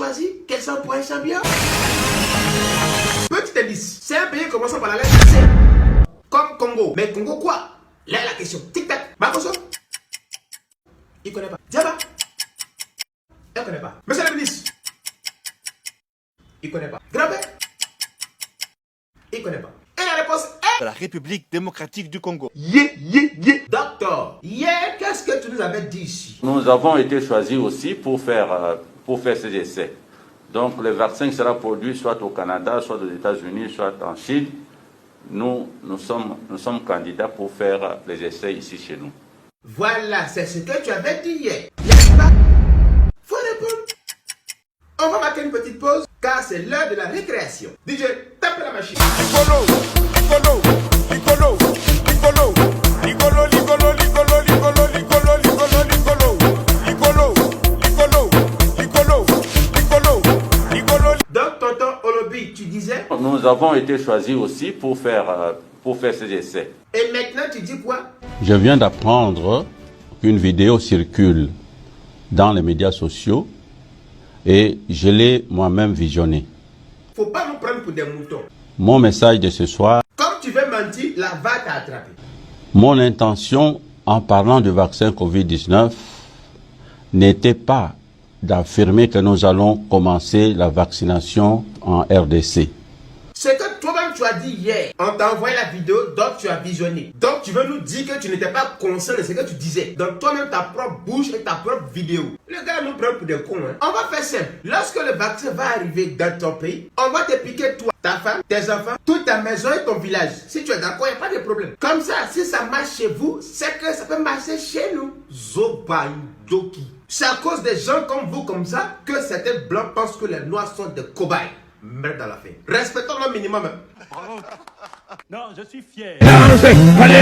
choisi quel shampoing est bien? Petit indice, c'est un pays commençant par la lettre C. Comme Congo. Mais Congo quoi? Là la question. Tic-tac. Makoso? Il connaît pas. Diaba? Il connaît pas. Monsieur le ministre? Il connaît pas. Grand-père? Il connaît pas. Et la réponse est... La République démocratique du Congo. Docteur, hier, qu'est-ce que tu nous avais dit ici? Nous avons été choisis aussi pour faire ces essais. Donc le vaccin sera produit soit au Canada, soit aux États-Unis, soit en Chine. Nous sommes candidats pour faire les essais ici chez nous. Voilà, c'est ce que tu avais dit hier. N'est-ce pas? Faut répondre. On va marquer une petite pause car c'est l'heure de la récréation. DJ, tape la machine. Donc, tonton Olobi, tu disais? Nous avons été choisis aussi pour faire ces essais. Et maintenant, tu dis quoi? Je viens d'apprendre qu'une vidéo circule dans les médias sociaux et je l'ai moi-même visionnée. Faut pas nous prendre pour des moutons. Mon message de ce soir, Comme tu veux mentir, la va t'a attrapé. mon intention en parlant du vaccin Covid-19 n'était pas d'affirmer que nous allons commencer la vaccination en RDC. Ce que toi-même tu as dit hier, on t'a envoyé la vidéo, donc tu as visionné. Donc tu veux nous dire que tu n'étais pas conscient de ce que tu disais. Donc toi-même ta propre bouche et ta propre vidéo. Le gars nous prend pour des cons. Hein. On va faire simple. Lorsque le vaccin va arriver dans ton pays, on va te piquer toi, ta femme, tes enfants, toute ta maison et ton village. Si tu es d'accord, il n'y a pas de problème. Comme ça, si ça marche chez vous, c'est que ça peut marcher chez nous. Zobaïdoki. C'est à cause des gens comme vous, comme ça, que certains blancs pensent que les noirs sont des cobayes. Merde à la fin. Respectons le minimum. Non, je suis fier.